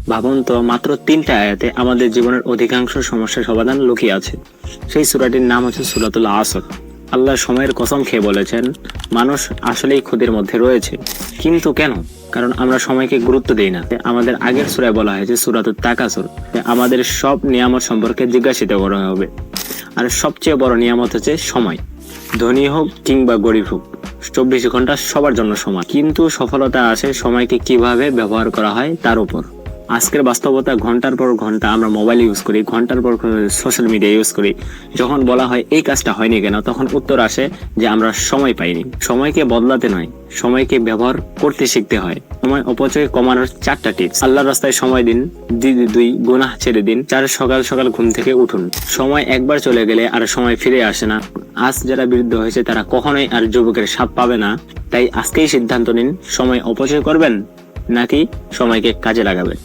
ভাবুন তো, মাত্র 3টা আয়াতে আমাদের জীবনের অধিকাংশ সমস্যার সমাধান লুকিয়ে আছে। সেই সূরাটির নাম হচ্ছে সূরাতুল আসর। আল্লাহ সময়ের কসম খেয়ে বলেছেন, মানুষ আসলেই ক্ষতির মধ্যে রয়েছে। কিন্তু কেন? কারণ আমরা সময়কে গুরুত্ব দিই না। আমাদের আগের সূরায় বলা হয়েছে সূরাতুত তাকাসুর, আমাদের সব নিয়ামত সম্পর্কে জিজ্ঞাসিত করা হবে। আর সবচেয়ে বড় নিয়ামত হচ্ছে সময়। ধনী হোক কিংবা গরিব হোক, 24 ঘন্টা সবার জন্য সমান। কিন্তু সফলতা আসে সময়কে কিভাবে ব্যবহার করা হয় তার উপর। আজকের বাস্তবতা, ঘন্টার পর ঘন্টা আমরা মোবাইল ইউজ করি, ঘন্টার পর সোশ্যাল মিডিয়া ইউজ করি। যখন বলা হয় এই কাজটা হয়নি কেন, তখন উত্তর আসে যে আমরা সময় পাইনি। সময়কে বদলাতে নয়, সময়কে ব্যবহার করতে শিখতে হয়। সময় অপচয় কমানোর 4টা টিপস। আল্লাহর রাস্তায় সময় দিন। 2 গুনাহ ছেড়ে দিন। 4 সকাল সকাল ঘুম থেকে উঠুন। সময় একবার চলে গেলে আর সময় ফিরে আসে না। আজ যারা বৃদ্ধ হয়েছে তারা কখনোই আর যুবকের স্বাদ পাবে না। তাই আজকেই সিদ্ধান্ত নিন, সময় অপচয় করবেন নাকি সময়কে কাজে লাগাবেন।